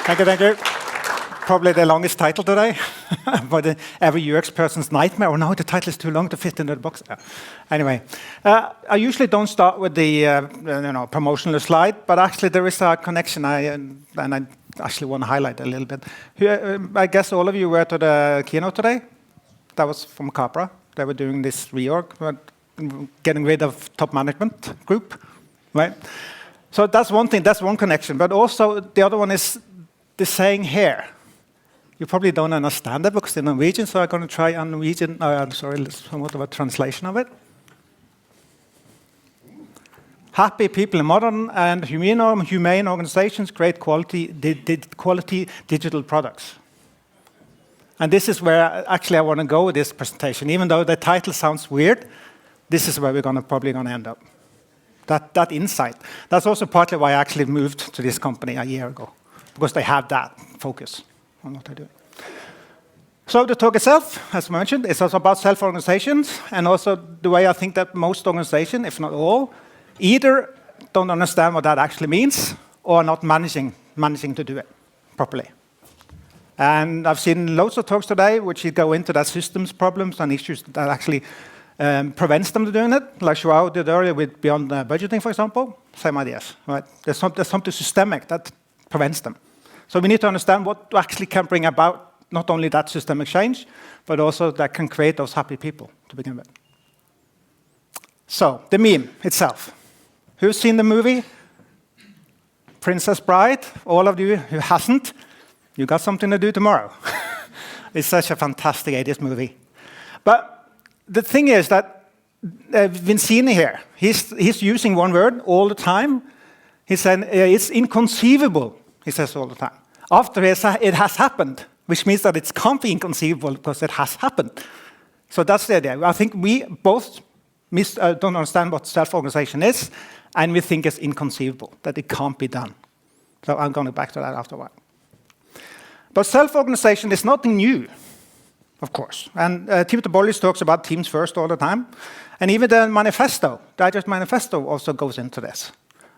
Thank you, thank you. Probably the longest title today, but every UX person's nightmare. Oh no, the title is too long to fit into the box. Anyway, I usually don't start with the promotional slide, but actually there is a connection, and I actually want to highlight a little bit. I guess all of you were to the keynote today. That was from Capra. They were doing this reorg, getting rid of top management group, right? So that's one thing, that's one connection. But also the other one is the saying here. You probably don't understand it because it's Norwegian, so I'm going to try a Norwegian, somewhat of a translation of it. Happy people in modern and humane organizations create quality digital products. And this is where actually I want to go with this presentation. Even though the title sounds weird, this is where we're probably going to end up. That insight. That's also partly why I actually moved to this company a year ago, because they have that focus on what they do. So the talk itself, as mentioned, is also about self-organizations, and also the way I think that most organizations, if not all, either don't understand what that actually means, or are not managing to do it properly. And I've seen loads of talks today which go into that systems problems and issues that actually prevents them from doing it, like Joao did earlier with beyond budgeting, for example. Same ideas, right? There's something systemic that prevents them. So we need to understand what actually can bring about not only that systemic change, but also that can create those happy people to begin with. So the meme itself. Who's seen the movie? Princess Bride? All of you who hasn't, you got something to do tomorrow. It's such a fantastic 80s movie. But the thing is that Vincini here, he's using one word all the time. He said, it's inconceivable, he says all the time. After it has happened, which means that it can't be inconceivable because it has happened. So that's the idea. I think we both don't understand what self-organization is, and we think it's inconceivable, that it can't be done. So I'm going back to that after a while. But self-organization is nothing new, of course. And Tim Tobollis talks about teams first all the time. And even the manifesto, the Agile manifesto, also goes into this.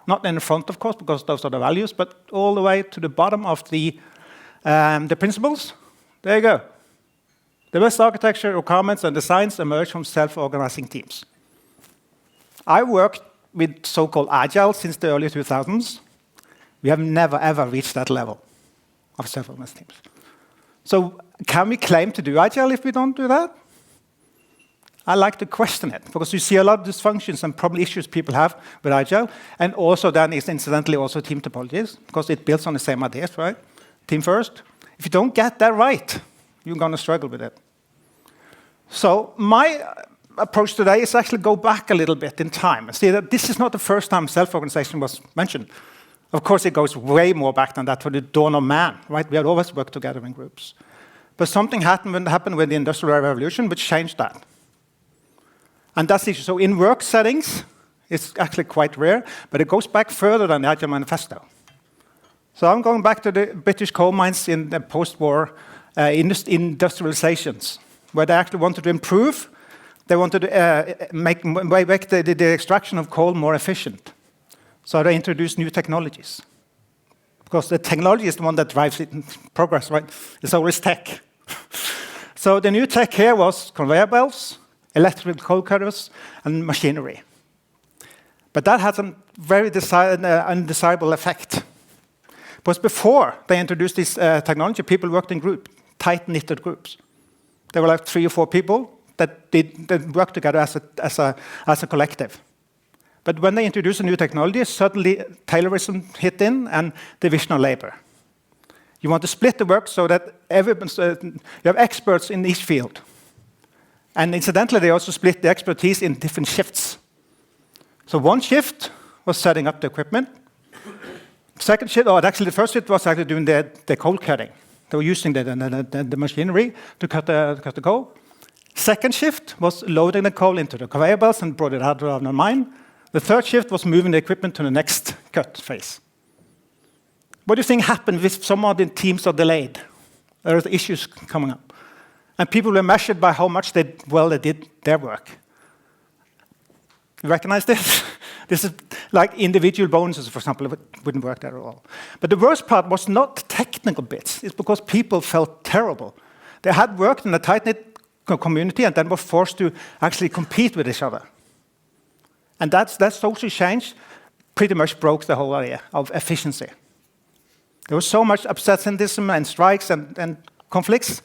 Not in the front, of course, because those are the values, but all the way to the bottom of the principles. There you go. The best architecture, requirements, and designs emerge from self-organizing teams. I worked with so-called Agile since the early 2000s. We have never, ever reached that level of self-organized teams. So can we claim to do Agile if we don't do that? I like to question it, because you see a lot of dysfunctions and probably issues people have with Agile, and also then is incidentally also team topologies, because it builds on the same ideas, right? Team first. If you don't get that right, you're going to struggle with it. So my approach today is actually go back a little bit in time and see that this is not the first time self-organization was mentioned. Of course, it goes way more back than that, for the dawn of man, right? We had always worked together in groups. But something happened with the Industrial Revolution which changed that. And that's the issue. So in work settings, it's actually quite rare, but it goes back further than the Agile Manifesto. So I'm going back to the British coal mines in the post-war industrializations, where they actually wanted to improve. They wanted to make the extraction of coal more efficient. So they introduced new technologies. Because the technology is the one that drives progress, right? It's always tech. So the new tech here was conveyor belts, electrical coal cutters, and machinery. But that has a very undesirable effect. Because before they introduced this technology, people worked in groups, tight-knitted groups. There were like 3 or 4 people that worked together as a collective. But when they introduced a new technology, suddenly Taylorism hit in and division of labor. You want to split the work so that you have experts in each field. And incidentally, they also split the expertise in different shifts. So one shift was setting up the equipment. Second shift, actually the first shift was actually doing the coal cutting. They were using the machinery to cut the coal. Second shift was loading the coal into the conveyor belts and brought it out of the mine. The third shift was moving the equipment to the next cut phase. What do you think happened if some of the teams are delayed? There are issues coming up. And people were measured by how much they did their work. You recognize this? Like individual bonuses, for example, it wouldn't work there at all. But the worst part was not the technical bits. It's because people felt terrible. They had worked in a tight-knit community and then were forced to actually compete with each other. And that social change pretty much broke the whole idea of efficiency. There was so much absenteeism and strikes and conflicts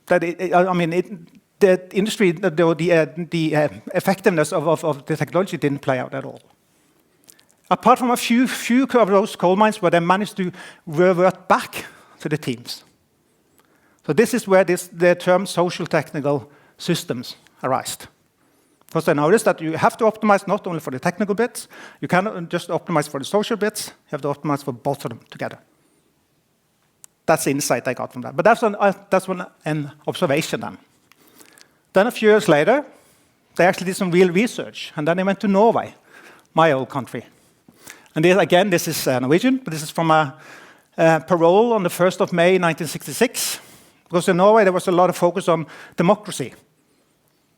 that the industry, the effectiveness of the technology didn't play out at all. Apart from a few of those coal mines where they managed to revert back to the teams. So this is where the term social technical systems arised. Because they noticed that you have to optimize not only for the technical bits, you cannot just optimize for the social bits, you have to optimize for both of them together. That's the insight I got from that. But that's an observation then. Then a few years later, they actually did some real research, and then they went to Norway, my old country. And again, this is Norwegian, but this is from a parole on the 1st of May, 1966. Because in Norway, there was a lot of focus on democracy,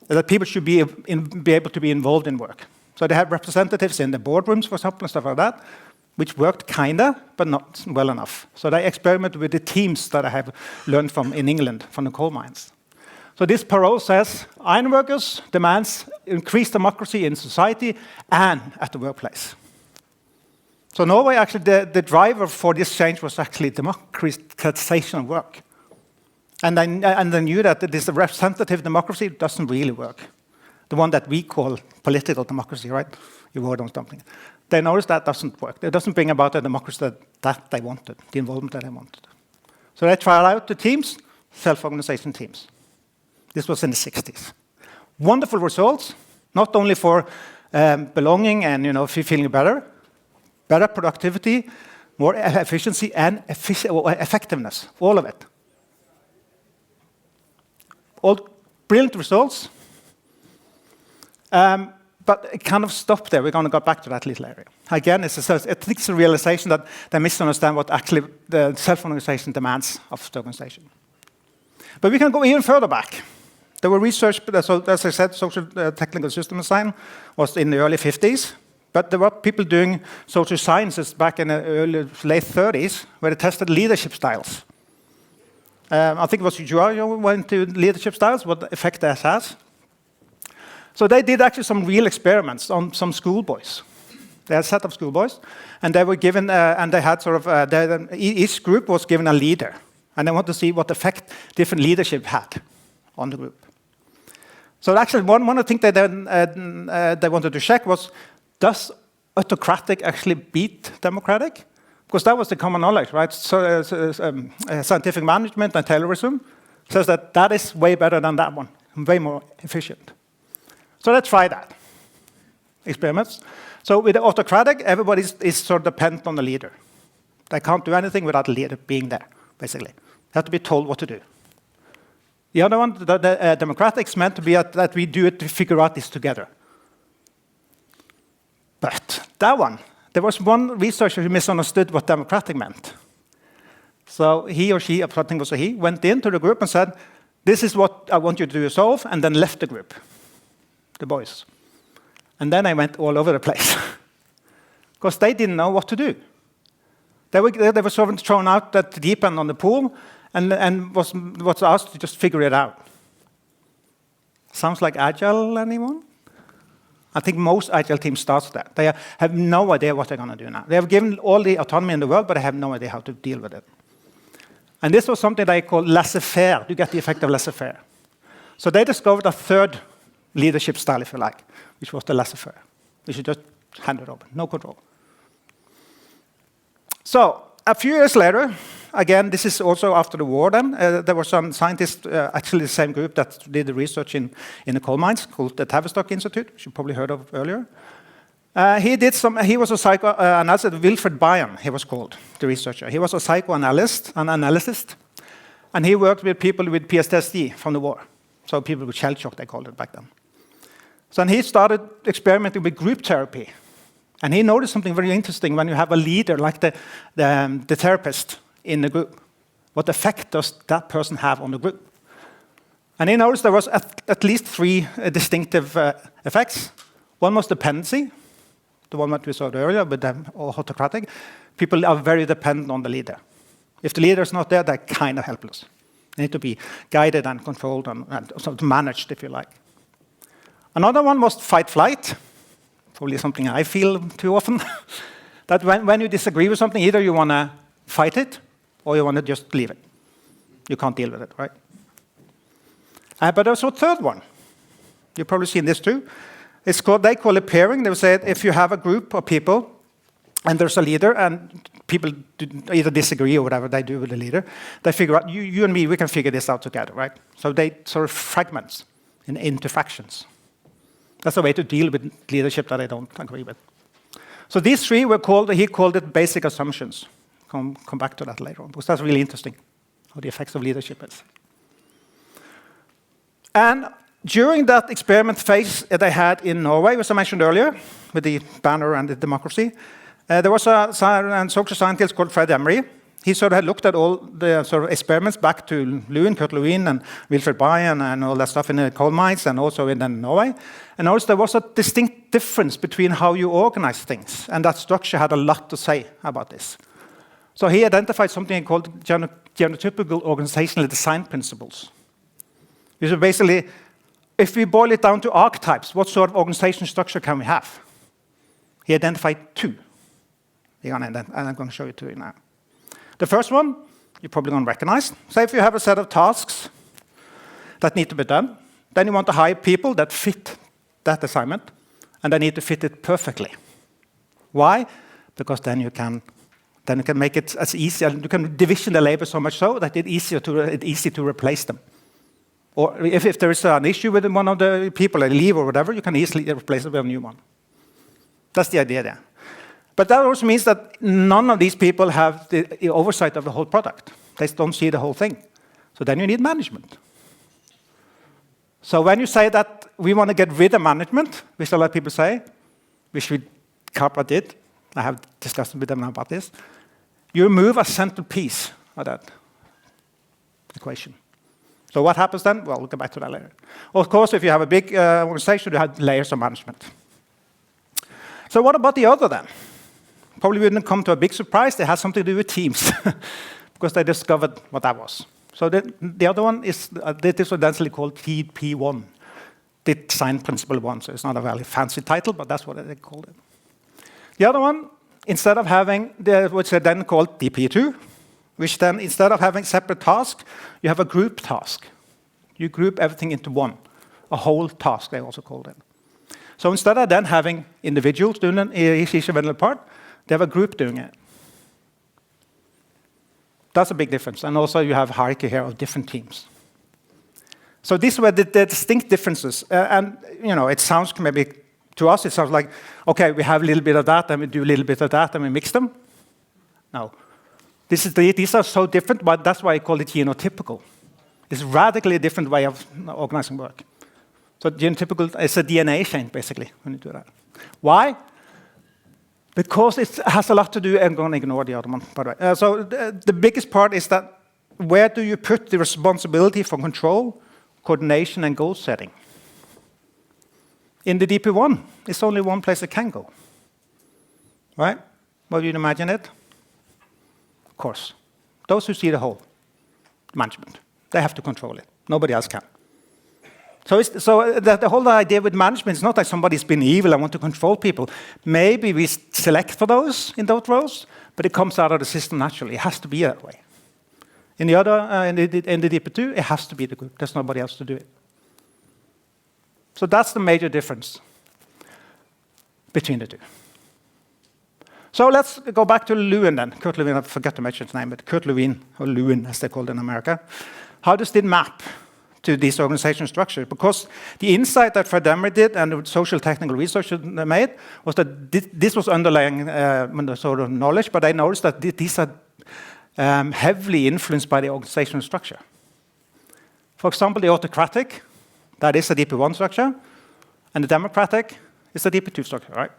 that people should be able to be involved in work. So they had representatives in the boardrooms, for example, and stuff like that, which worked kinda, but not well enough. So they experimented with the teams that I have learned from in England, from the coal mines. So this parole says, iron workers demands increased democracy in society and at the workplace. So Norway, actually, the driver for this change was actually democratization of work. And they knew that this representative democracy doesn't really work. The one that we call political democracy, right? You vote on something. They noticed that doesn't work. It doesn't bring about the democracy that they wanted, the involvement that they wanted. So they tried out the teams, self-organization teams. This was in the 60s. Wonderful results, not only for belonging and feeling better productivity, more efficiency, and effectiveness, all of it. All brilliant results, but it kind of stopped there. We're going to go back to that a little area. Again, it's a realization that they misunderstand what actually the self-organization demands of the organization. But we can go even further back. There were research, so as I said, social technical system design was in the early 50s, but there were people doing social sciences back in the late 30s where they tested leadership styles. I think it was you went to leadership styles, what effect that has. So they did actually some real experiments on some schoolboys. They had a set of schoolboys, and they were given, and they had each group was given a leader, and they wanted to see what effect different leadership had on the group. So actually, one of the things they wanted to check was, does autocratic actually beat democratic? Because that was the common knowledge, right? So, scientific management and Taylorism says that is way better than that one, way more efficient. So let's try that. Experiments. So with the autocratic, everybody is sort of dependent on the leader. They can't do anything without the leader being there, basically. They have to be told what to do. The other one, the democratic, is meant to be that we do it to figure out this together. But that one, there was one researcher who misunderstood what democratic meant. So he or she, I think it was a he, went into the group and said, this is what I want you to resolve, and then left the group, the boys. And then I went all over the place, because they didn't know what to do. They were sort of thrown out at the deep end on the pool, and was asked to just figure it out. Sounds like Agile, anyone? I think most Agile teams start that. They have no idea what they're going to do now. They have given all the autonomy in the world, but they have no idea how to deal with it. And this was something they call laissez-faire. You get the effect of laissez-faire. So they discovered a third leadership style, if you like, which was the laissez-faire. You should just hand it over, no control. So a few years later, again, this is also after the war then, there were some scientists, actually the same group that did the research in the coal mines, called the Tavistock Institute, which you probably heard of earlier. He was a psychoanalyst, Wilfred Bion, he was called, the researcher. He was a psychoanalyst, an analyst, and he worked with people with PTSD from the war. So people with shell shock, they called it back then. So he started experimenting with group therapy. And he noticed something very interesting when you have a leader like the therapist in the group. What effect does that person have on the group? And he noticed there was at least three distinctive effects. One was dependency. the one that we saw earlier with them, or autocratic, people are very dependent on the leader. If the leader is not there, they're kind of helpless. They need to be guided and controlled and sort of managed, if you like. Another one was fight-flight, probably something I feel too often. That when you disagree with something, either you want to fight it, or you want to just leave it. You can't deal with it, right? But there's a third one. You've probably seen this too. They call it pairing. They say if you have a group of people, and there's a leader, and people either disagree or whatever they do with the leader, they figure out, you and me, we can figure this out together, right? So they sort of fragments into factions. That's a way to deal with leadership that I don't agree with. So these three he called it basic assumptions. Come back to that later on, because that's really interesting, how the effects of leadership is. And during that experiment phase that they had in Norway, as I mentioned earlier, with the banner and the democracy, there was a social scientist called Fred Emery. He sort of had looked at all the sort of experiments back to Kurt Lewin and Wilfred Bryan and all that stuff in the coal mines and also in Norway. And noticed there was a distinct difference between how you organize things, and that structure had a lot to say about this. So he identified something called genotypical organizational design principles. These are basically, if we boil it down to archetypes, what sort of organizational structure can we have? He identified two. And I'm going to show you two now. The first one, you're probably going to recognize. Say if you have a set of tasks that need to be done, then you want to hire people that fit that assignment, and they need to fit it perfectly. Why? Because then you can make it as easy, you can division the labor so much so that it's easy to replace them. Or if there is an issue with one of the people, a leave or whatever, you can easily replace it with a new one. That's the idea there. But that also means that none of these people have the oversight of the whole product. They don't see the whole thing. So then you need management. So when you say that we want to get rid of management, which a lot of people say, which Capra did, I have discussed with them about this, you remove a central piece of that equation. So what happens then? Well, we'll get back to that later. Of course, if you have a big organization, you have layers of management. So what about the other then? Probably wouldn't come to a big surprise. They had something to do with teams because they discovered what that was. So the other one is, this was densely called TP1, the design principle one. So it's not a very fancy title, but that's what they called it. The other one, instead of having what's then called DP2, which then instead of having separate tasks, you have a group task. You group everything into one, a whole task, they also called it. So instead of then having individuals doing each individual part, they have a group doing it. That's a big difference. And also you have hierarchy here of different teams. So these were the distinct differences. And it sounds maybe, to us, it sounds like, okay, we have a little bit of that, and we do a little bit of that, and we mix them. No. These are so different, but that's why I call it genotypical. It's a radically different way of organizing work. So genotypical is a DNA change, basically, when you do that. Why? Because it has a lot to do, I'm going to ignore the other one, by the way. So the biggest part is that where do you put the responsibility for control, coordination, and goal setting? In the DP1, it's only one place it can go. Right? Well, you'd imagine it? Of course. Those who see the whole, management, they have to control it. Nobody else can. So the whole idea with management is not like somebody's been evil and want to control people. Maybe we select for those in those roles, but it comes out of the system naturally. It has to be that way. In the DP2, it has to be the group. There's nobody else to do it. So that's the major difference between the two. So let's go back to Lewin then. Kurt Lewin, I forgot to mention his name, but Kurt Lewin, or Lewin as they called it in America. How does it map to this organizational structure? Because the insight that Fred Emery did and the social technical research they made was that this was underlying sort of knowledge, but I noticed that these are heavily influenced by the organizational structure. For example, the autocratic, that is a DP1 structure, and the democratic is a DP2 structure, right?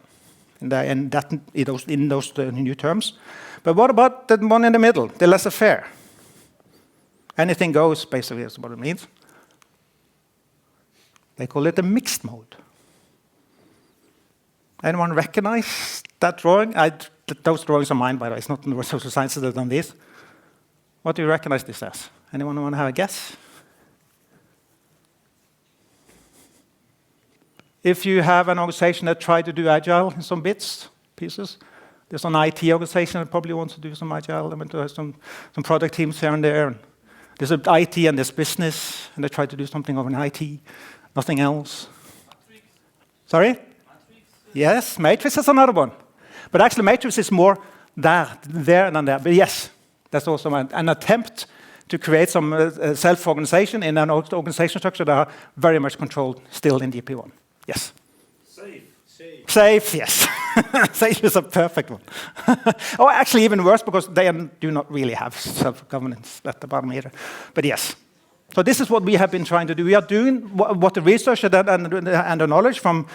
In those new terms. But what about the one in the middle, the laissez-faire? Anything goes, basically, is what it means. They call it a mixed mode. Anyone recognize that drawing? Those drawings are mine, by the way. It's not the social sciences that have done these. What do you recognize this as? Anyone want to have a guess? If you have an organization that tried to do Agile in some pieces, there's an IT organization that probably wants to do some Agile. I mean, there's some product teams here and there. And there's an IT and there's business, and they try to do something over an IT, nothing else. Matrix. Sorry? Matrix. Yes, Matrix is another one. But actually, Matrix is more there than there. But yes, that's also an attempt to create some self-organization in an organization structure that are very much controlled still in DP1. Yes? Safe, yes. Safe is a perfect one. Oh, actually, even worse, because they do not really have self-governance at the bottom either. But yes. So this is what we have been trying to do. We are doing what the research and the knowledge from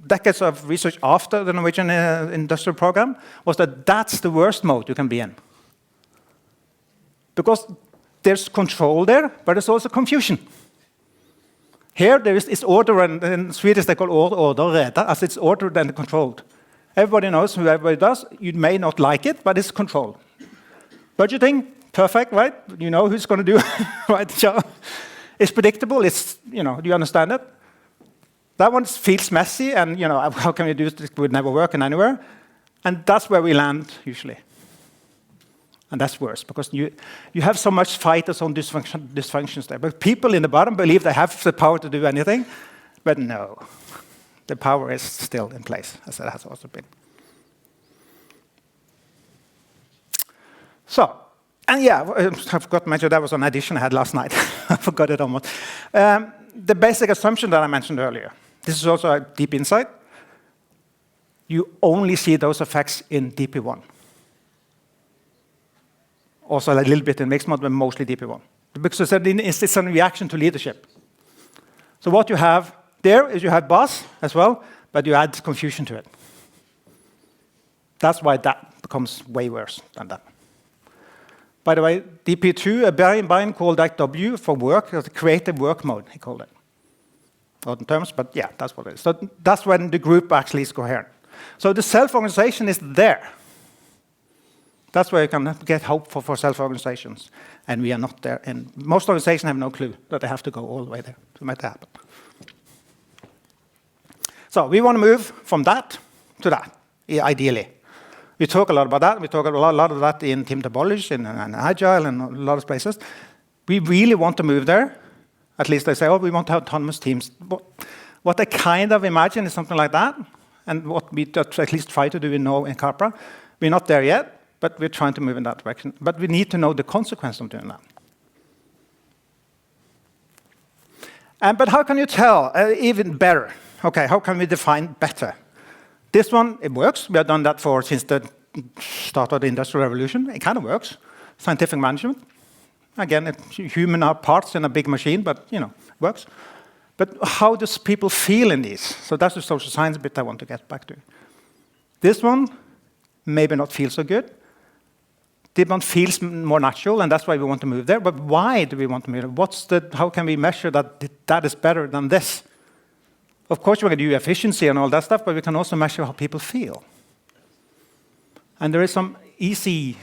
decades of research after the Norwegian industrial program was that that's the worst mode you can be in. Because there's control there, but there's also confusion. Here, there is order, and in Swedish they call order reda, as it's ordered and controlled. Everybody knows who everybody does. You may not like it, but it's controlled. Budgeting, perfect, right? You know who's going to do right job. It's predictable. It's, do you understand it? That one feels messy, and how can we do this? It would never work anywhere. And that's where we land usually. And that's worse, because you have so much fighters on dysfunctions there. But people in the bottom believe they have the power to do anything. But no, the power is still in place, as it has also been. So, and yeah, I forgot to mention that was an addition I had last night. I forgot it almost. The basic assumption that I mentioned earlier. This is also a deep insight. You only see those effects in DP1. Also a little bit in mixed mode, but mostly DP1. Because it's a reaction to leadership. So what you have there is you have boss as well, but you add confusion to it. That's why that becomes way worse than that. By the way, DP2, Brian called that W for work, the creative work mode, he called it. Not in terms, but yeah, that's what it is. So that's when the group actually is coherent. So the self-organization is there. That's where you can get hope for self-organizations. And we are not there. And most organizations have no clue that they have to go all the way there to make that happen. So we want to move from that to that, ideally. We talk a lot about that. We talk a lot of that in team topology, in Agile, and a lot of places. We really want to move there. At least they say, oh, we want to have autonomous teams. What I kind of imagine is something like that. And what we at least try to do in Capra. We're not there yet. But we're trying to move in that direction. But we need to know the consequence of doing that. But how can you tell? Even better. Okay, how can we define better? This one, it works. We have done that since the start of the Industrial Revolution. It kind of works. Scientific management. Again, human are parts in a big machine, but it works. But how does people feel in these? So that's the social science bit I want to get back to. This one, maybe not feel so good. This one feels more natural, and that's why we want to move there. But why do we want to move there? How can we measure that is better than this? Of course, we can do efficiency and all that stuff, but we can also measure how people feel. And there is some easy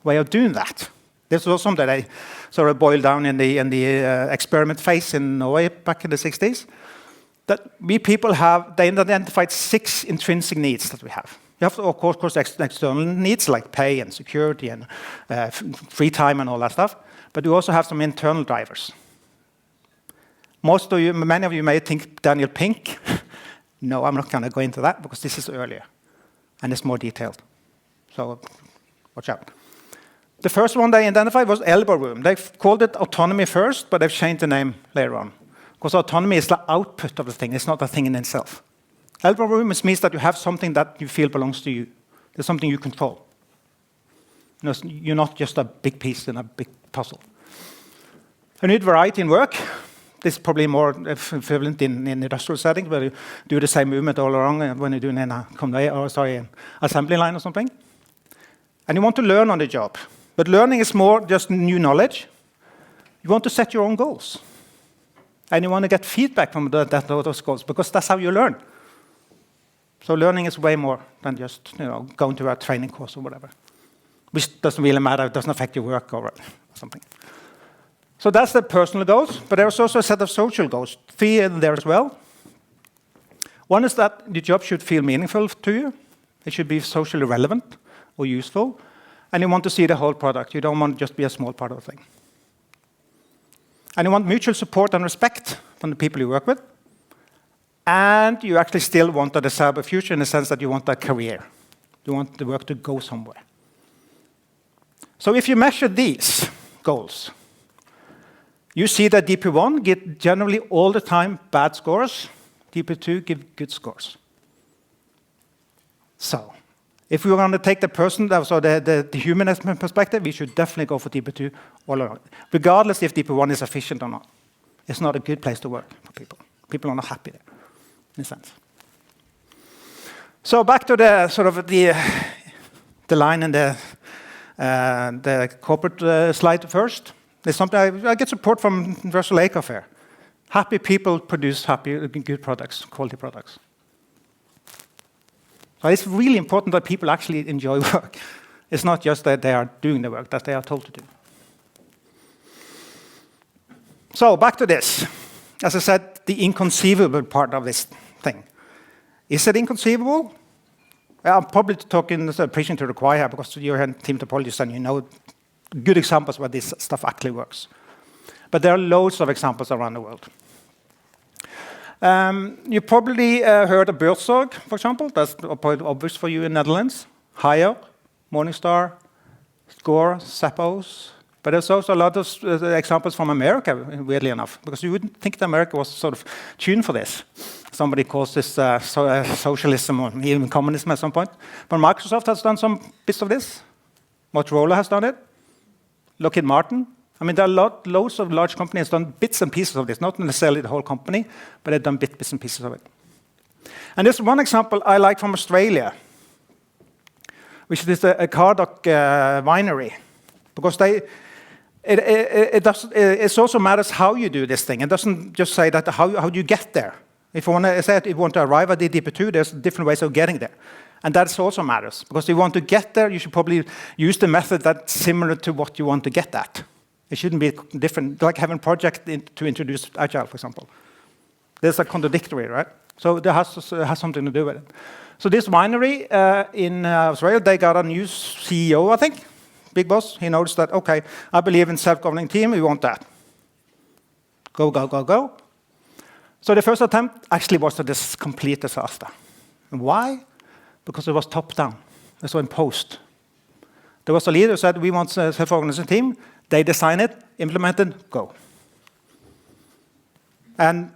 way of doing that. This was something that I sort of boiled down in the experiment phase in Norway back in the 60s. That we people they identified 6 intrinsic needs that we have. You have, of course, external needs like pay and security and free time and all that stuff. But you also have some internal drivers. Many of you may think Daniel Pink. No, I'm not going to go into that because this is earlier. And it's more detailed. So watch out. The first one they identified was elbow room. They called it autonomy first, but they've changed the name later on. Because autonomy is the output of the thing. It's not a thing in itself. Elbow room means that you have something that you feel belongs to you. There's something you control. You're not just a big piece in a big puzzle. You need variety in work. This is probably more equivalent in industrial settings, where you do the same movement all along when you're doing an assembly line or something. And you want to learn on the job. But learning is more just new knowledge. You want to set your own goals. And you want to get feedback from those goals, because that's how you learn. So learning is way more than just going to a training course or whatever, which doesn't really matter. It doesn't affect your work or something. So that's the personal goals, but there's also a set of social goals, 3 in there as well. One is that the job should feel meaningful to you. It should be socially relevant or useful, and you want to see the whole product. You don't want to just be a small part of the thing. And you want mutual support and respect from the people you work with. And you actually still want a desirable future in the sense that you want a career. You want the work to go somewhere. So if you measure these goals, you see that DP1 get generally all the time bad scores. DP2 give good scores. So if we want to take the person, so the humanism perspective, we should definitely go for DP2 all around, regardless if DP1 is efficient or not. It's not a good place to work for people. People are not happy there, in a sense. So back to the sort of the line in the corporate slide first. There's something I get support from Russell Acuff here. Happy people produce good products, quality products. So it's really important that people actually enjoy work. It's not just that they are doing the work that they are told to do. So back to this. As I said, the inconceivable part of this thing. Is it inconceivable? I'm probably preaching to the choir because you're a team topologist and you know good examples where this stuff actually works. But there are loads of examples around the world. You probably heard of Buurtzorg, for example. That's probably obvious for you in the Netherlands. Hire, Morningstar, Score, Zappos. But there's also a lot of examples from America, weirdly enough, because you wouldn't think that America was sort of tuned for this. Somebody calls this socialism or even communism at some point. But Microsoft has done some bits of this. Motorola has done it. Lockheed Martin. I mean, there are loads of large companies done bits and pieces of this, not necessarily the whole company, but they've done bits and pieces of it. And there's one example I like from Australia, which is a Cardock winery, because it also matters how you do this thing. It doesn't just say that how do you get there. If you want to arrive at the DP2, there's different ways of getting there. And that also matters, because if you want to get there, you should probably use the method that's similar to what you want to get at. It shouldn't be different, like having a project to introduce Agile, for example. There's a contradictory, right? So that has something to do with it. So this winery in Australia, they got a new CEO, I think, big boss. He noticed that, okay, I believe in self-governing team, we want that. Go, go, go, go. So the first attempt actually was a complete disaster. And why? Because it was top-down. It was imposed. There was a leader who said, we want a self-organizing team. They design it, implement it, go. And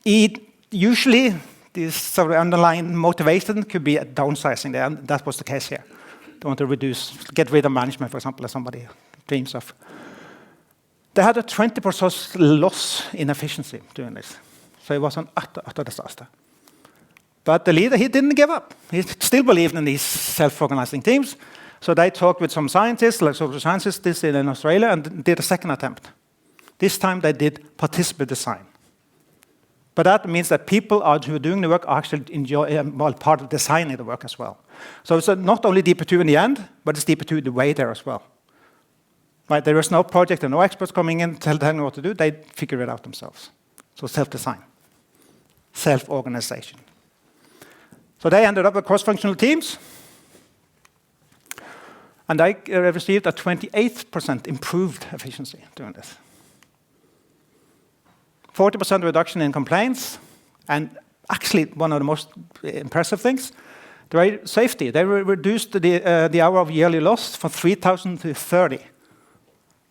usually, this sort of underlying motivation could be a downsizing there, and that was the case here. They want to get rid of management, for example, as somebody dreams of. They had a 20% loss in efficiency doing this. So it was an utter disaster. But the leader, he didn't give up. He still believed in these self-organizing teams. So they talked with some scientists, like social scientists in Australia, and did a second attempt. This time they did participant design. But that means that people who are doing the work actually enjoy part of designing the work as well. So it's not only DP2 in the end, but it's DP2 the way there as well. Right? There is no project and no experts coming in telling them what to do. They figure it out themselves. So self-design, self-organization. So they ended up with cross-functional teams. And I received a 28% improved efficiency doing this. 40% reduction in complaints. And actually, one of the most impressive things, safety. They reduced the hour of yearly loss from 3,000 to 30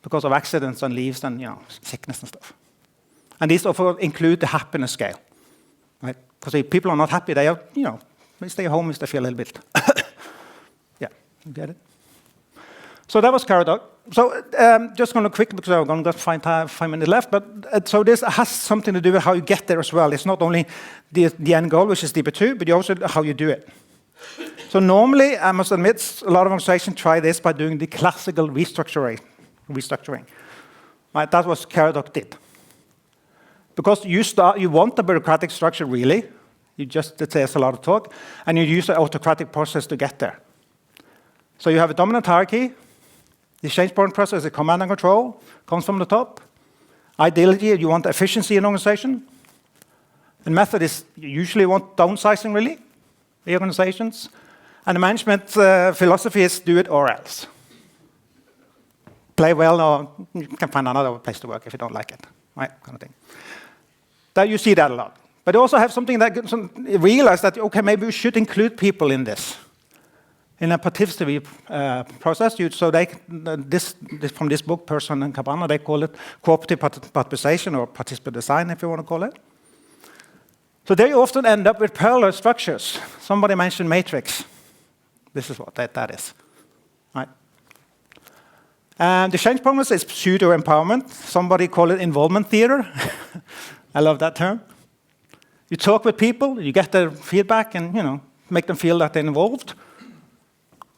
because of accidents and leaves and sickness and stuff. And these also include the happiness scale. Right? Because if people are not happy, they stay home if they feel a little bit. Yeah, you get it? So that was Caradoc. So just going to quick, because I'm going to got 5 minutes left. But so this has something to do with how you get there as well. It's not only the end goal, which is DP2, but also how you do it. So normally, I must admit, a lot of organizations try this by doing the classical restructuring. Right? That's what Caradoc did. Because you want the bureaucratic structure, really. It says a lot of talk, and you use the autocratic process to get there. So you have a dominant hierarchy. The change point process is command and control, comes from the top. Ideally, you want efficiency in organization. The method is you usually want downsizing, really, the organizations. And the management philosophy is do it or else. Play well, or you can find another place to work if you don't like it, right? Kind of thing. That you see that a lot. But you also have something that realize that, okay, maybe we should include people in this. In a participatory process, from this book, Person and Cabana, they call it cooperative participation or participatory design, if you want to call it. So they often end up with parallel structures. Somebody mentioned matrix. This is what that is, right? And the change process is pseudo-empowerment. Somebody call it involvement theater. I love that term. You talk with people, you get their feedback, and make them feel that they're involved.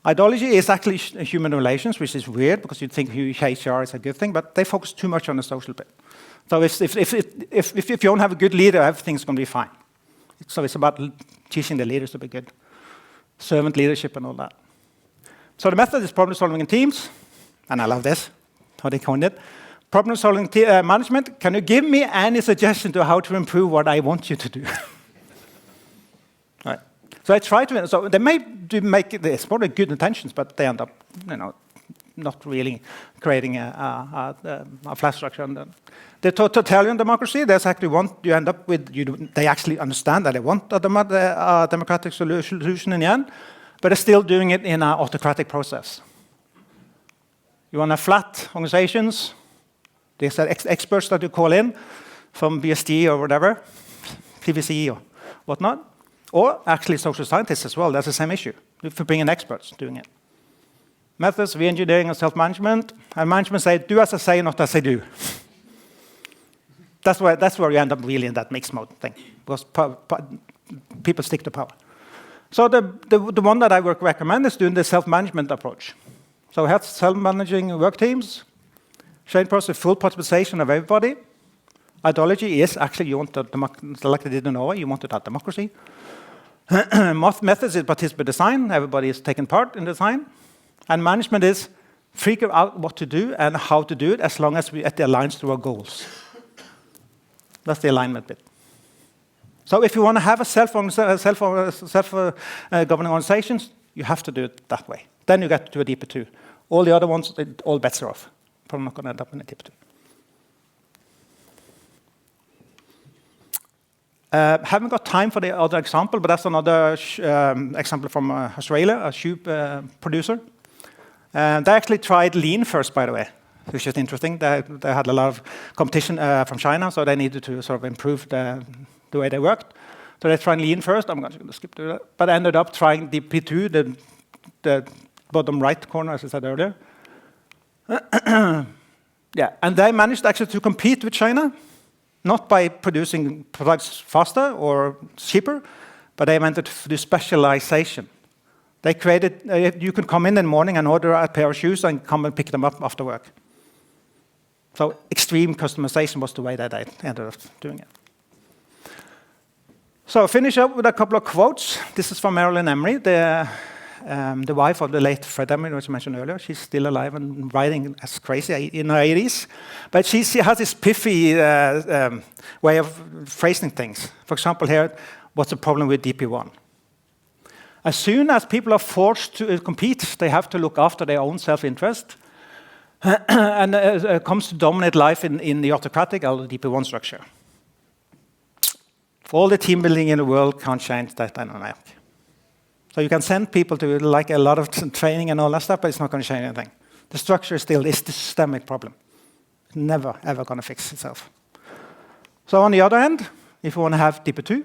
Ideology is actually human relations, which is weird because you'd think HR is a good thing, but they focus too much on the social bit. So if you don't have a good leader, everything's going to be fine. So it's about teaching the leaders to be good. Servant leadership and all that. So the method is problem solving in teams, and I love this, how they coined it. Problem solving management, can you give me any suggestion to how to improve what I want you to do? Right. So I try to, so they may make this, probably good intentions, but they end up, not really creating a flat structure. And the totalitarian democracy, there's actually you end up with, they actually understand that they want a democratic solution in the end, but they're still doing it in an autocratic process. You want to have flat organizations, there's experts that you call in from BSD or whatever, PVC or whatnot, or actually social scientists as well. That's the same issue. If you bring in experts doing it. Methods, re-engineering, and self-management. And management say, do as I say, not as I do. That's where you end up really in that mixed mode thing, because people stick to power. So the one that I recommend is doing the self-management approach. So we have self-managing work teams, change process, full participation of everybody. Ideology is actually you want like they did in Norway, you want that democracy. Methods is participatory design, everybody is taking part in design. And management is figure out what to do and how to do it as long as it aligns to our goals. That's the alignment bit. So if you want to have a self-governing organizations, you have to do it that way. Then you get to a deeper two. All the other ones, all bets are off. Probably not going to end up in a deeper two. Haven't got time for the other example, but that's another example from Australia, a shoe producer. They actually tried lean first, by the way, which is interesting. They had a lot of competition from China, so they needed to sort of improve the way they worked. So they tried lean first. I'm going to skip to that. But I ended up trying DP2, the bottom right corner, as I said earlier. Yeah, and they managed actually to compete with China, not by producing products faster or cheaper, but they wanted to do specialization. They created, you could come in the morning and order a pair of shoes and come and pick them up after work. So extreme customization was the way that I ended up doing it. So finish up with a couple of quotes. This is from Marilyn Emery, the wife of the late Fred Emery, which I mentioned earlier. She's still alive and writing as crazy in her 80s. But she has this pithy way of phrasing things. For example, here, what's the problem with DP1? As soon as people are forced to compete, they have to look after their own self-interest. And comes to dominate life in the autocratic or the DP1 structure. All the team building in the world can't change that dynamic. So you can send people to like a lot of training and all that stuff, but it's not going to change anything. The structure is still this systemic problem. It's never, ever going to fix itself. So on the other hand, if you want to have DP2,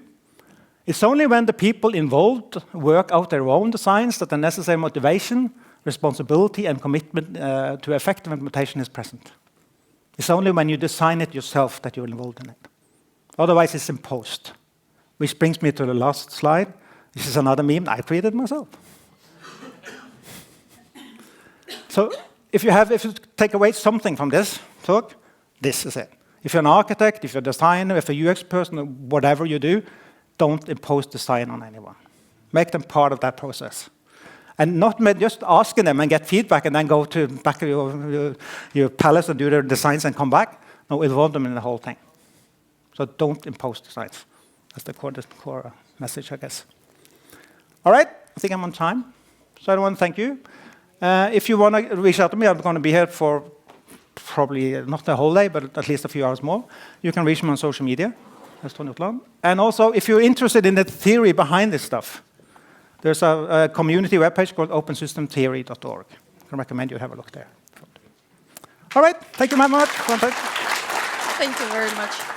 it's only when the people involved work out their own designs that the necessary motivation, responsibility, and commitment to effective implementation is present. It's only when you design it yourself that you're involved in it. Otherwise, it's imposed. Which brings me to the last slide. This is another meme I created myself. So if you take away something from this talk, this is it. If you're an architect, if you're a designer, if you're a UX person, whatever you do, don't impose design on anyone. Make them part of that process. And not just asking them and get feedback and then go to back to your palace and do their designs and come back. No, involve them in the whole thing. So don't impose designs. That's the core message, I guess. All right, I think I'm on time. So I want to thank you. If you want to reach out to me, I'm going to be here for probably not the whole day, but at least a few hours more. You can reach me on social media. That's Tony Otland. And also, if you're interested in the theory behind this stuff, there's a community webpage called opensystemtheory.org. I recommend you have a look there. All right, thank you very much. Thank you very much.